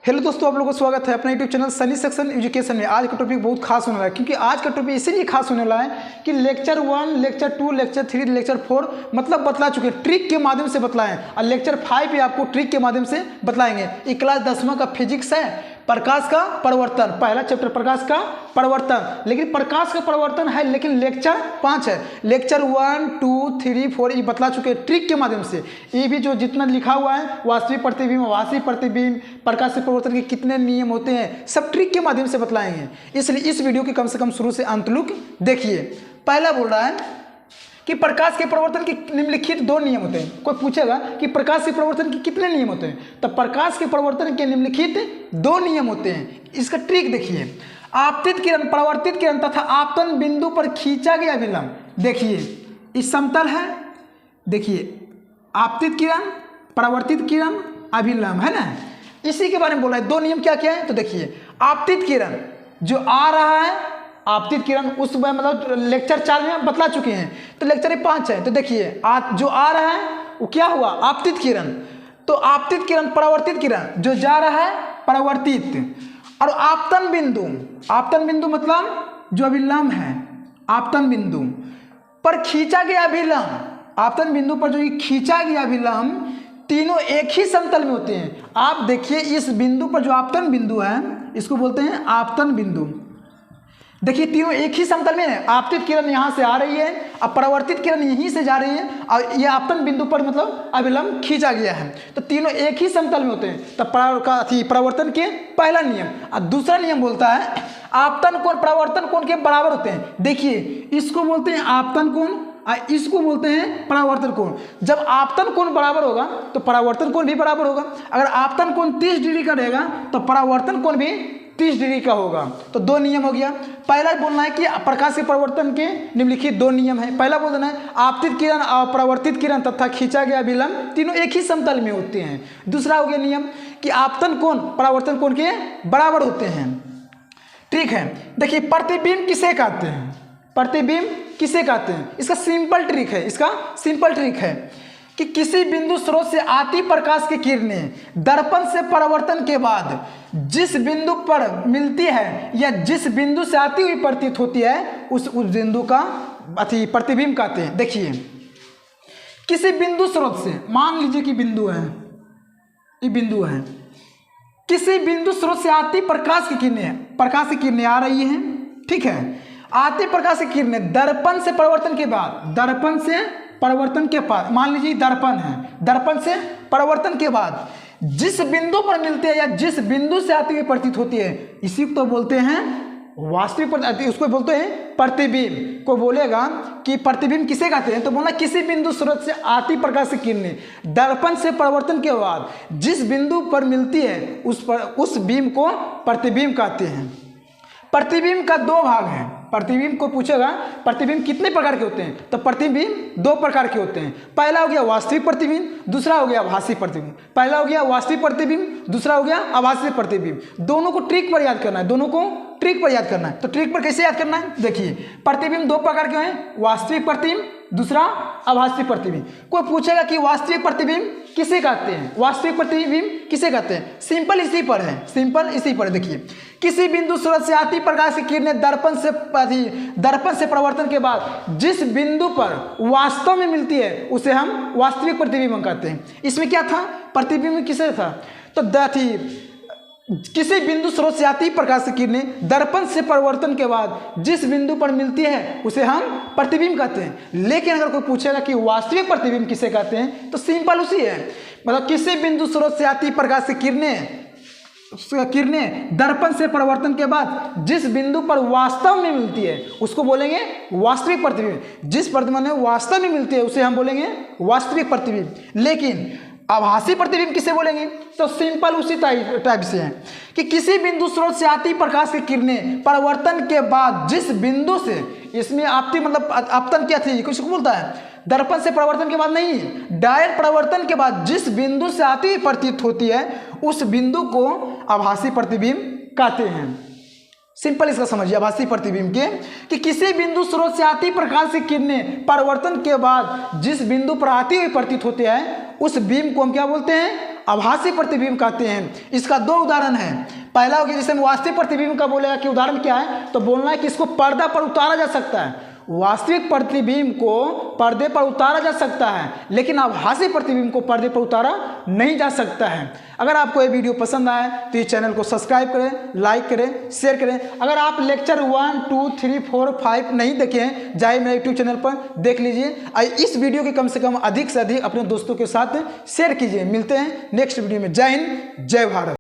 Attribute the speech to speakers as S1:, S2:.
S1: Hello दोस्तों, आप लोगों का स्वागत है अपना YouTube channel Sunny section education में। आज का टॉपिक बहुत खास होने वाला है, क्योंकि आज का टॉपिक इसीलिए खास होने वाला है कि लेक्चर 1, लेक्चर 2, लेक्चर 3, लेक्चर 4 मतलब बतला चुके हैं, ट्रिक के माध्यम से बतलाएं, और लेक्चर 5 भी आपको ट्रिक के माध्यम से बतलाएंगे। ये क्लास 10वां का फिजिक्स है, प्रकाश का परिवर्तन, पहला चैप्टर प्रकाश का परिवर्तन। लेकिन प्रकाश का परिवर्तन है, लेकिन लेक्चर 5 है। लेक्चर 1, 2, 3, 4 ये बतला चुके हैं ट्रिक के माध्यम से। ये भी जो जितना लिखा हुआ है, वास्तविक प्रतिबिंब, आभासी प्रतिबिंब, प्रकाश के परिवर्तन के कितने नियम होते हैं, सब ट्रिक के माध्यम से बतलाएंगे। इसलिए इस वीडियो की कम से कम शुरू से अंत तक देखिए। पहला बोल रहा है कि प्रकाश के परिवर्तन के निम्नलिखित 2 नियम होते हैं। कोई पूछेगा कि प्रकाश के परिवर्तन के कितने नियम होते हैं, तो प्रकाश के परिवर्तन के निम्नलिखित 2 नियम होते हैं। इसका ट्रिक देखिए, आपतित किरण, परावर्तित किरण तथा आपतन बिंदु पर खींचा गया विलंब। देखिए इस समतल है, देखिए आपतित किरण, परावर्तित किरण, अभिलंब है ना, इसी के बारे में बोल रहा है। 2 नियम क्या क्या है, तो देखिए आपतित किरण जो आ रहा है, आपतित किरण उस मतलब लेक्चर 4 में बतला चुके हैं, तो लेक्चर 5 है। तो देखिए जो आ रहा है वो क्या हुआ, आपतित किरण। तो आपतित किरण, परावर्तित किरण जो जा रहा है परावर्तित, और आपतन बिंदु, आपतन बिंदु मतलब जो अभिलंब है, आपतन बिंदु पर खींचा गया अभिलंब, आपतन बिंदु पर जो खींचा गया अभिलंब, तीनों एक ही समतल में होते हैं। आप देखिए इस बिंदु पर जो आपतन बिंदु है, इसको बोलते हैं आपतन बिंदु। देखिए तीनों एक ही समतल में है। आपतित किरण यहाँ से आ रही है, अब परावर्तित किरण यहीं से जा रही है, और ये आपतन बिंदु पर मतलब अभिलंब खींचा गया है। तो तीनों एक ही समतल में होते हैं। तब परावर्तन के पहला नियम। और दूसरा नियम बोलता है आपतन कोण परावर्तन कोण के बराबर होते हैं। देखिए इसको बोलते हैं आपतन कोण, इसको बोलते हैं परावर्तन कोण। जब आपतन कोण बराबर होगा तो परावर्तन कोण भी बराबर होगा। अगर आपतन कोण 30 डिग्री का रहेगा तो परावर्तन कोण भी 30 डिग्री का होगा। तो 2 नियम हो गया। पहला बोलना है कि प्रकाश के परिवर्तन के निम्नलिखित 2 नियम है। पहला बोलना है आपतित किरण और परावर्तित किरण तथा खींचा गया विलंब तीनों एक ही समतल में होते हैं। दूसरा हो गया नियम कि आपतन कोण परावर्तन कोण के बराबर होते हैं। ठीक है, देखिए प्रतिबिंब किसे कहते हैं, प्रतिबिंब किसे कहते हैं, इसका सिंपल ट्रिक है, इसका सिंपल ट्रिक है कि किसी बिंदु स्रोत से आती प्रकाश की किरणें दर्पण से परावर्तन के बाद जिस बिंदु पर मिलती है या जिस बिंदु से आती हुई प्रतीत होती है, उस बिंदु का प्रतिबिंब कहते हैं। देखिए किसी बिंदु स्रोत से, मान लीजिए कि बिंदु है, ये बिंदु है, किसी बिंदु स्रोत से आती प्रकाश की किरणें आ रही हैं। ठीक है, आती प्रकाश की किरणें दर्पण से परिवर्तन के बाद, दर्पण से परिवर्तन के बाद, मान लीजिए दर्पण है, दर्पण से परिवर्तन के बाद जिस बिंदु पर मिलती है या जिस बिंदु से आती हुई प्रतीत होती है, इसी को तो बोलते हैं वास्तविक, उसको बोलते हैं प्रतिबिंब। को बोलेगा कि प्रतिबिंब किसे कहते हैं, तो बोलना किसी बिंदु स्रोत से आती प्रकाश की किरणें दर्पण से परिवर्तन के बाद जिस बिंदु पर मिलती है उस बिंब को प्रतिबिंब कहते हैं। प्रतिबिंब का 2 भाग है। प्रतिबिंब को पूछेगा प्रतिबिंब कितने प्रकार के होते हैं, तो प्रतिबिंब 2 प्रकार के होते हैं। पहला हो गया वास्तविक प्रतिबिंब, दूसरा हो गया आभासी प्रतिबिंब। पहला हो गया वास्तविक प्रतिबिंब, दूसरा हो गया आभासी प्रतिबिंब। दोनों को ट्रिक पर याद करना है, दोनों को ट्रिक पर याद करना है। तो ट्रिक पर कैसे याद करना है, देखिए प्रतिबिंब 2 प्रकार के हैं, वास्तविक प्रतिबिंब, दूसरा आभासी प्रतिबिंब। कोई पूछेगा कि वास्तविक प्रतिबिंब किसे कहते हैं, वास्तविक प्रतिबिंब किसे कहते हैं, सिंपल इसी पर है, सिंपल इसी पर। देखिए किसी बिंदु स्रोत से आती प्रकाश की किरणें दर्पण से परिवर्तन के बाद जिस बिंदु पर वास्तव में मिलती है उसे हम वास्तविक प्रतिबिंब कहते हैं। इसमें क्या था, प्रतिबिंब किसे था, तो किसी बिंदु स्रोत से आती प्रकाश की किरणें दर्पण से परिवर्तन के बाद जिस बिंदु पर मिलती है उसे हम प्रतिबिंब कहते हैं। लेकिन अगर कोई पूछेगा कि वास्तविक प्रतिबिंब किसे कहते हैं, तो सिंपल उसी है, मतलब किसी बिंदु स्रोत से आती प्रकाश की किरणें दर्पण से परिवर्तन के बाद जिस बिंदु पर वास्तव में मिलती है उसको बोलेंगे वास्तविक प्रतिबिंब। जिस प्रतिबिंब में वास्तव में मिलती है उसे हम बोलेंगे वास्तविक प्रतिबिंब। लेकिन आभासी प्रतिबिंब किसे बोलेंगे, तो सिंपल उसी टाइप से है कि किसी बिंदु स्रोत से आती प्रकाश की किरणें परिवर्तन के बाद जिस बिंदु से, इसमें आपती मतलब आपतन क्या थी, किसको बोलता है, दर्पण से परिवर्तन के बाद नहीं, डायरेक्ट परिवर्तन के बाद जिस बिंदु से आती हुई प्रतीत होती है उस बिंदु को आभासी प्रतिबिंब कहते हैं। सिंपल इसका समझिए आभासी प्रतिबिंब के कि किसी बिंदु स्रोत से आती प्रकाश की किरणें परिवर्तन के बाद जिस बिंदु पर आती हुई प्रतीत होते हैं उस बिंब को हम क्या बोलते हैं, आभासी प्रतिबिंब कहते हैं। इसका दो उदाहरण है। पहला हो गया जैसे हम वास्तविक प्रतिबिंब का बोलेगा कि उदाहरण क्या है, तो बोलना है कि इसको पर्दा पर उतारा जा सकता है। वास्तविक प्रतिबिंब को पर्दे पर उतारा जा सकता है, लेकिन आभासी प्रतिबिंब को पर्दे पर उतारा नहीं जा सकता है। अगर आपको ये वीडियो पसंद आए तो इस चैनल को सब्सक्राइब करें, लाइक करें, शेयर करें। अगर आप लेक्चर 1, 2, 3, 4, 5 नहीं देखे हैं, जाइए मेरे यूट्यूब चैनल पर देख लीजिए। इस वीडियो के कम से कम अधिक से अधिक अपने दोस्तों के साथ शेयर कीजिए। मिलते हैं नेक्स्ट वीडियो में। जय हिंद, जय भारत।